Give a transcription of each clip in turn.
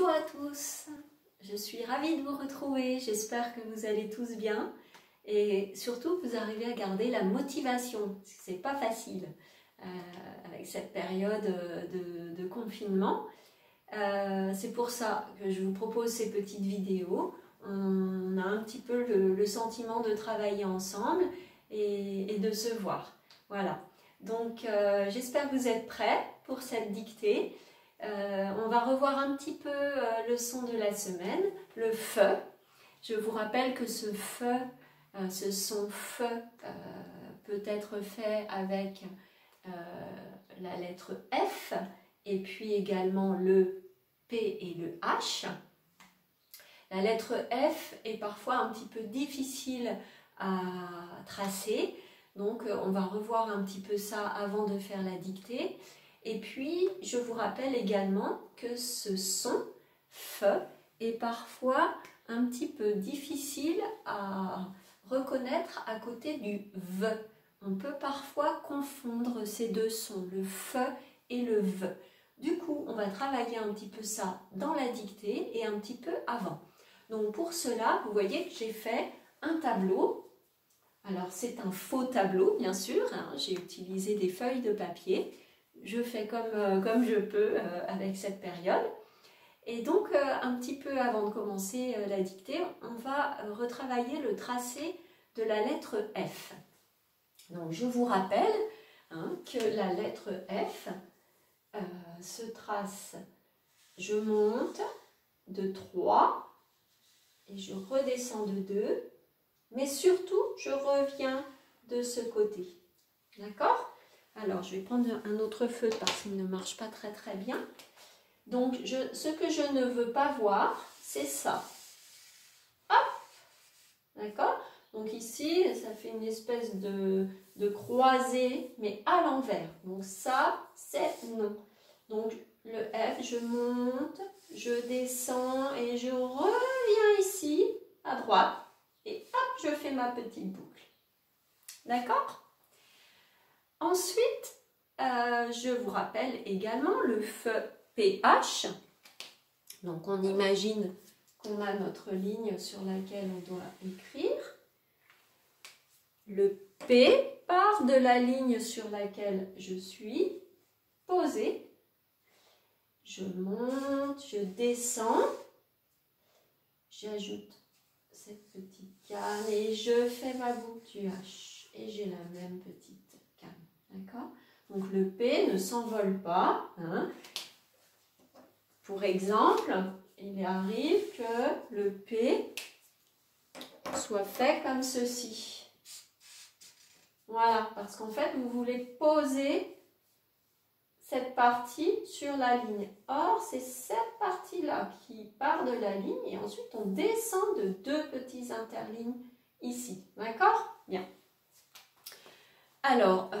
Bonjour à tous, je suis ravie de vous retrouver, j'espère que vous allez tous bien et surtout que vous arrivez à garder la motivation, c'est pas facile avec cette période de confinement. C'est pour ça que je vous propose ces petites vidéos. On a un petit peu le sentiment de travailler ensemble et de se voir. Voilà, donc j'espère que vous êtes prêts pour cette dictée. On va revoir un petit peu le son de la semaine, le feu. Je vous rappelle que ce feu, ce son feu peut être fait avec la lettre F et puis également le P et le H. La lettre F est parfois un petit peu difficile à tracer, donc on va revoir un petit peu ça avant de faire la dictée. Et puis, je vous rappelle également que ce son feu est parfois un petit peu difficile à reconnaître à côté du v. On peut parfois confondre ces deux sons, le feu et le v. Du coup, on va travailler un petit peu ça dans la dictée et un petit peu avant. Donc pour cela, vous voyez que j'ai fait un tableau. Alors c'est un faux tableau, bien sûr, hein. J'ai utilisé des feuilles de papier. Je fais comme je peux avec cette période. Et donc, un petit peu avant de commencer la dictée, on va retravailler le tracé de la lettre F. Donc, je vous rappelle que la lettre F se trace, je monte de 3 et je redescends de 2, mais surtout, je reviens de ce côté. D'accord ? Alors, je vais prendre un autre feutre parce qu'il ne marche pas très bien. Donc, ce que je ne veux pas voir, c'est ça. Hop! D'accord? Donc ici, ça fait une espèce de croisée, mais à l'envers. Donc ça, c'est non. Donc, le F, je monte, je descends et je reviens ici, à droite. Et hop, je fais ma petite boucle. D'accord? Ensuite, je vous rappelle également le feu PH. Donc, on imagine qu'on a notre ligne sur laquelle on doit écrire. Le P part de la ligne sur laquelle je suis posée. Je monte, je descends. J'ajoute cette petite canne et je fais ma boucle du H. Et j'ai la même petite canne. D'accord ? Donc le P ne s'envole pas. Pour exemple, il arrive que le P soit fait comme ceci. Voilà, parce qu'en fait, vous voulez poser cette partie sur la ligne. Or, c'est cette partie-là qui part de la ligne et ensuite on descend de 2 petits interlignes ici. D'accord ? Bien. Alors,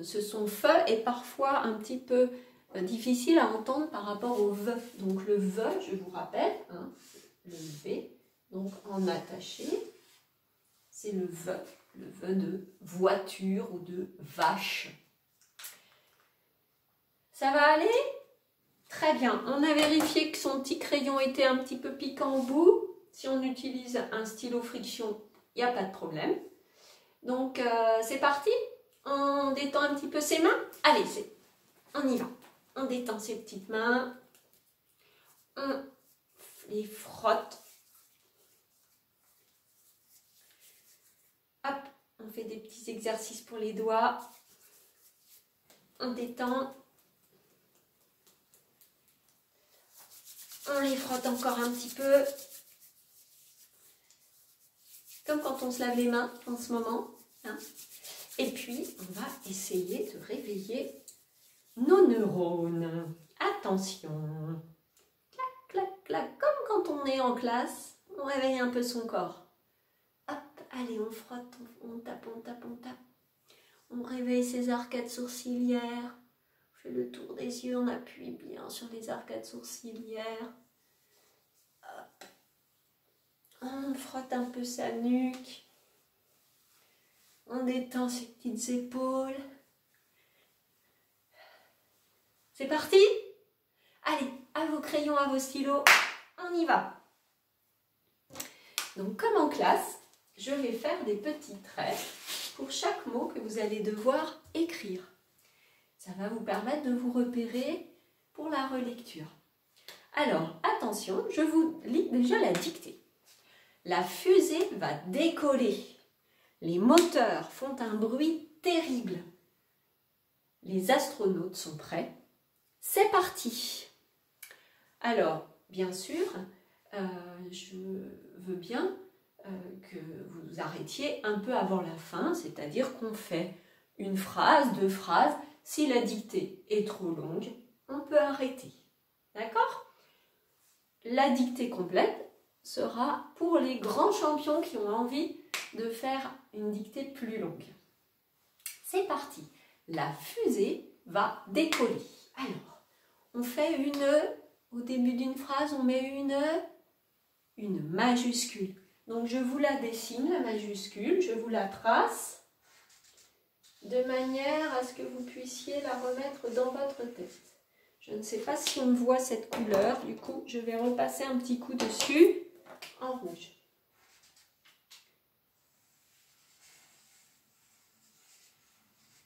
ce son feu est parfois un petit peu difficile à entendre par rapport au V. Donc le V, je vous rappelle, le V, donc en attaché, c'est le V de voiture ou de vache. Ça va aller? Très bien. On a vérifié que son petit crayon était un petit peu piquant au bout. Si on utilise un stylo friction, il n'y a pas de problème. Donc, c'est parti. On détend un petit peu ses mains. Allez, on y va. On détend ses petites mains. On les frotte. Hop, on fait des petits exercices pour les doigts. On détend. On les frotte encore un petit peu. Comme quand on se lave les mains en ce moment. Et puis, on va essayer de réveiller nos neurones. Attention. Clac, clac, clac. Comme quand on est en classe, on réveille un peu son corps. Hop, allez, on frotte, on tape, on tape, on tape. On réveille ses arcades sourcilières. On fait le tour des yeux, on appuie bien sur les arcades sourcilières. Hop. On frotte un peu sa nuque. On détend ses petites épaules. C'est parti? Allez, à vos crayons, à vos stylos, on y va. Donc comme en classe, je vais faire des petits traits pour chaque mot que vous allez devoir écrire. Ça va vous permettre de vous repérer pour la relecture. Alors, attention, je vous lis déjà la dictée. La fusée va décoller. Les moteurs font un bruit terrible. Les astronautes sont prêts. C'est parti. Alors, bien sûr, je veux bien que vous arrêtiez un peu avant la fin, c'est-à-dire qu'on fait une phrase, 2 phrases. Si la dictée est trop longue, on peut arrêter. D'accord? La dictée complète sera pour les grands champions qui ont envie de faire une dictée plus longue. C'est parti. La fusée va décoller. Alors, on fait au début d'une phrase, on met une majuscule. Donc, je vous la dessine, la majuscule, je vous la trace de manière à ce que vous puissiez la remettre dans votre tête. Je ne sais pas si on voit cette couleur, du coup, je vais repasser un petit coup dessus en rouge.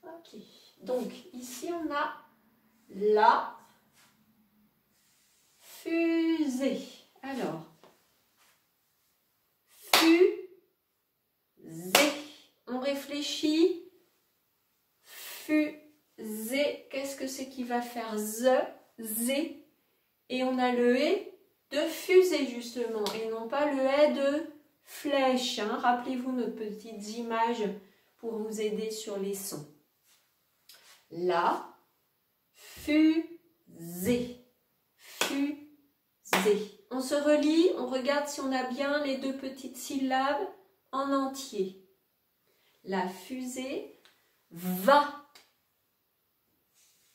Ok, donc ici on a la fusée. Alors, fusée. On réfléchit. Fusée. Qu'est-ce que c'est qui va faire z, et on a le et de fusée justement, et non pas le et de flèche. Hein. Rappelez-vous nos petites images pour vous aider sur les sons. La fusée. Fusée. On se relie, on regarde si on a bien les 2 petites syllabes en entier. La fusée va.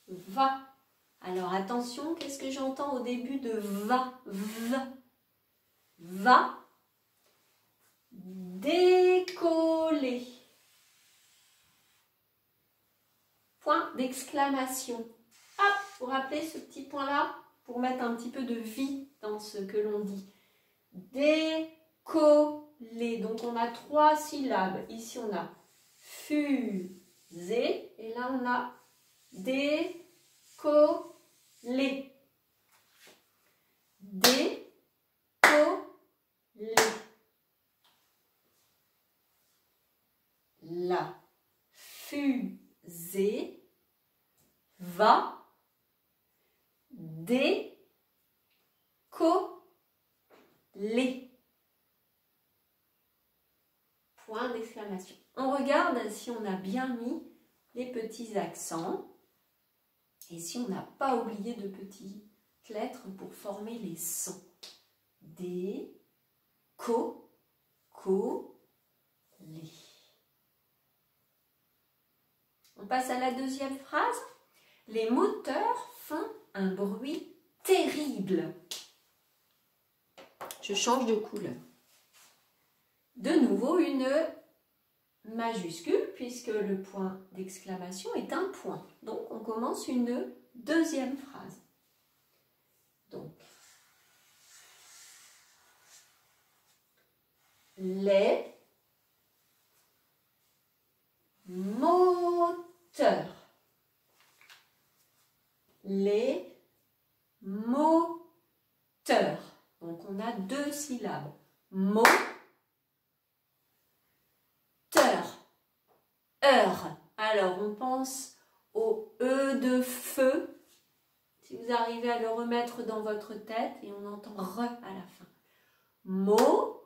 Va. Alors attention, qu'est-ce que j'entends au début de va? Va décoller. Point d'exclamation. Hop, vous rappelez ce petit point-là pour mettre un petit peu de vie dans ce que l'on dit. Décoller. Donc on a 3 syllabes. Ici on a fusée et là on a décoller. Décoller. La fusée va décoller. Point d'exclamation. On regarde si on a bien mis les petits accents et si on n'a pas oublié de petites lettres pour former les sons. Décoller. On passe à la deuxième phrase. Les moteurs font un bruit terrible. Je change de couleur. De nouveau une majuscule puisque le point d'exclamation est un point. Donc on commence une deuxième phrase. Donc, les moteurs. Les moteurs. Donc on a 2 syllabes. Moteur. Heure. Alors on pense au E de feu. Si vous arrivez à le remettre dans votre tête et on entend re à la fin. Moteur.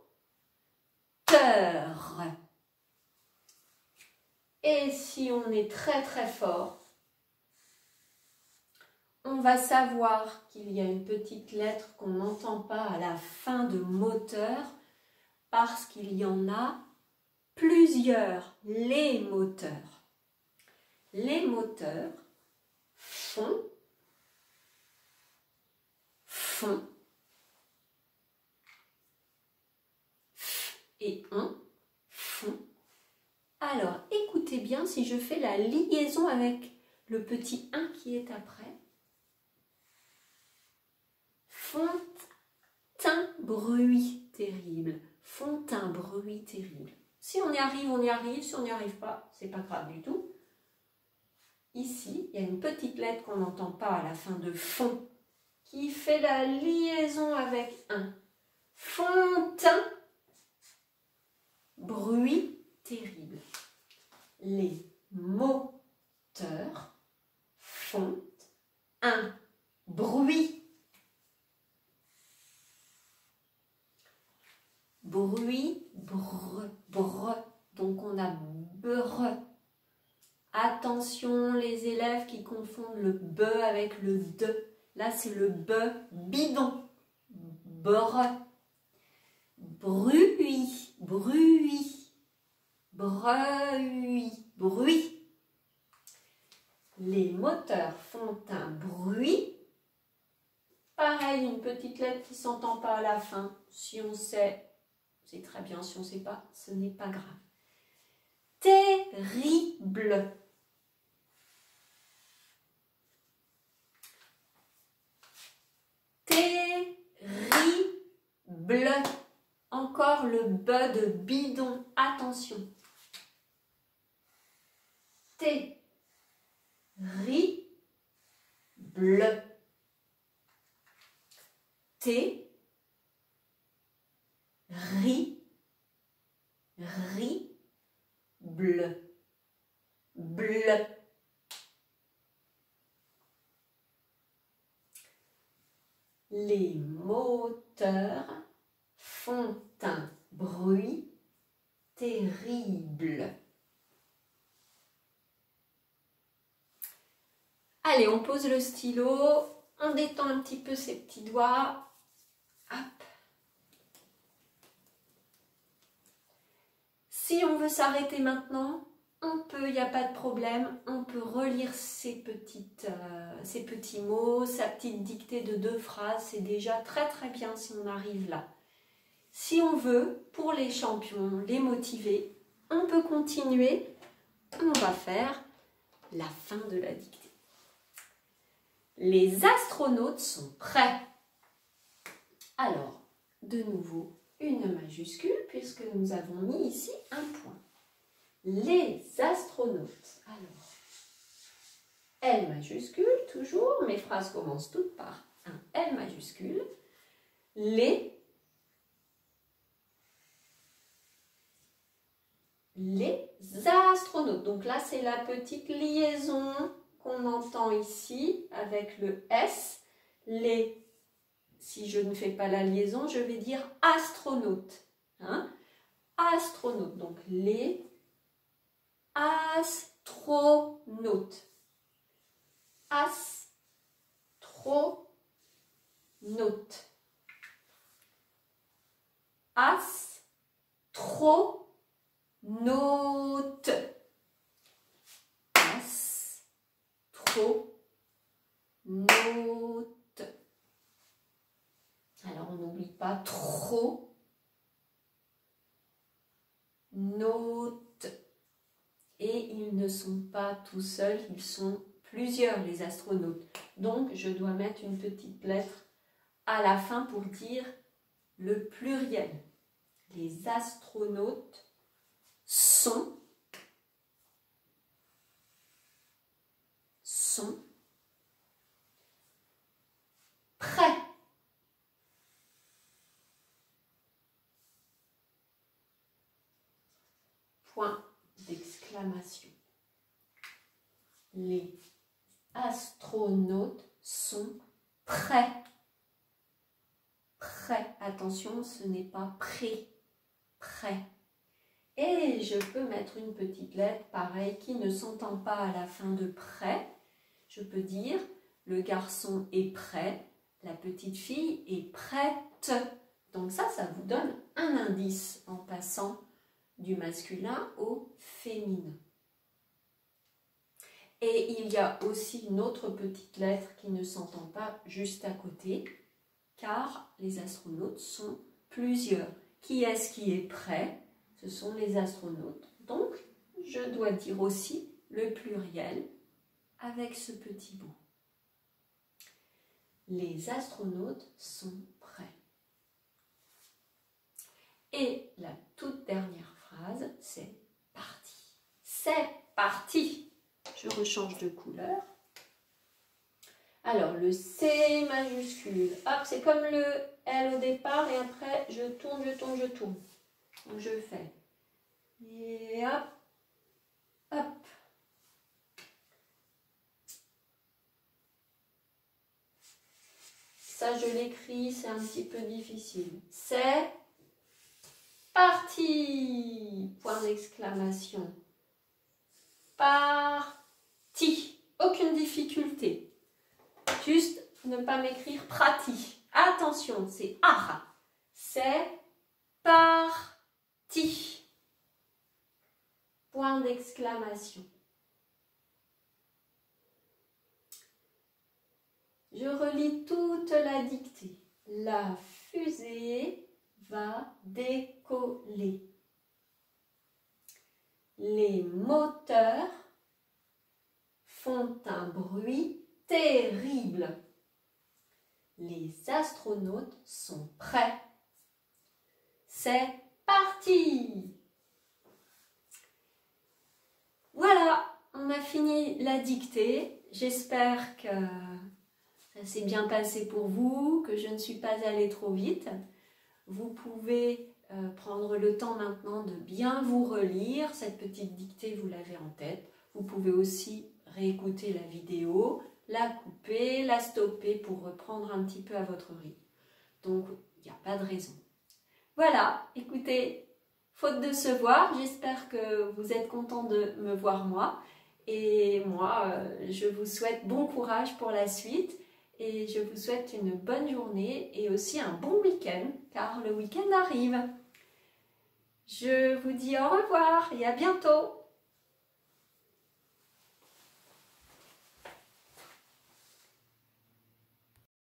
Et si on est très très fort, on va savoir qu'il y a une petite lettre qu'on n'entend pas à la fin de moteur parce qu'il y en a plusieurs. Les moteurs. Les moteurs font et on font. Alors, écoutez bien si je fais la liaison avec le petit 1 qui est après. Font un bruit terrible. Font un bruit terrible. Si on y arrive, on y arrive. Si on n'y arrive pas, c'est pas grave du tout. Ici, il y a une petite lettre qu'on n'entend pas à la fin de fond, qui fait la liaison avec un. Font un bruit terrible. Les moteurs font un bruit. Bruit, brr, brr. Donc on a brr. Attention les élèves qui confondent le be avec le de. Là c'est le be bidon. Brr. Bruit, bruit, bruit, bruit. Les moteurs font un bruit. Pareil, une petite lettre qui ne s'entend pas à la fin. Si on sait, c'est très bien. Si on ne sait pas, ce n'est pas grave. Terrible. Terrible. Encore le be de bidon. Attention. Terrible. Terrible. Bleu. Les moteurs font un bruit terrible. Allez, on pose le stylo, on détend un petit peu ses petits doigts. Hop. Si on veut s'arrêter maintenant, on peut, il n'y a pas de problème, on peut relire ces petits mots, sa petite dictée de 2 phrases, c'est déjà très très bien si on arrive là. Si on veut, pour les champions, les motiver, on peut continuer, on va faire la fin de la dictée. Les astronautes sont prêts. Alors, de nouveau, une majuscule puisque nous avons mis ici un point. Les astronautes. Alors, L majuscule, toujours, mes phrases commencent toutes par un L majuscule. Les astronautes. Donc là, c'est la petite liaison qu'on entend ici avec le S. Si je ne fais pas la liaison, je vais dire astronautes. Hein? Astronautes. Donc les astronautes. Astronautes. Astronautes. Astronautes. Alors on n'oublie pas trop. Note. Et ils ne sont pas tout seuls, ils sont plusieurs les astronautes. Donc je dois mettre une petite lettre à la fin pour dire le pluriel. Les astronautes sont prêts. Point d'exclamation. Les astronautes sont prêts. Prêt. Attention, ce n'est pas prêt. Prêt. Et je peux mettre une petite lettre, pareil, qui ne s'entend pas à la fin de prêt. Je peux dire, le garçon est prêt, la petite fille est prête. Donc ça vous donne un indice en passant du masculin au féminin. Et il y a aussi une autre petite lettre qui ne s'entend pas juste à côté, car les astronautes sont plusieurs. Qui est-ce qui est prêt? Ce sont les astronautes. Donc, je dois dire aussi le pluriel avec ce petit bout. Les astronautes sont prêts. Et la toute dernière phrase, c'est parti. C'est parti. Je rechange de couleur. Alors, le C majuscule, hop, c'est comme le L au départ et après, je tourne, je tourne, je tourne. Donc, je fais. Et hop, hop. Ça, je l'écris, c'est un petit peu difficile. C'est parti! Point d'exclamation. Parti. Aucune difficulté. Juste ne pas m'écrire prati. Attention, c'est ara. C'est parti. Point d'exclamation. Je relis toute la dictée. La fusée va décoller. Les moteurs font un bruit terrible. Les astronautes sont prêts. C'est parti! Voilà, on a fini la dictée. J'espère que ça s'est bien passé pour vous, que je ne suis pas allée trop vite. Vous pouvez prendre le temps maintenant de bien vous relire. Cette petite dictée, vous l'avez en tête. Vous pouvez aussi réécouter la vidéo, la couper, la stopper pour reprendre un petit peu à votre rythme. Donc, il n'y a pas de raison. Voilà, écoutez, faute de se voir, j'espère que vous êtes contents de me voir moi. Et moi, je vous souhaite bon courage pour la suite. Et je vous souhaite une bonne journée et aussi un bon week-end, car le week-end arrive. Je vous dis au revoir et à bientôt.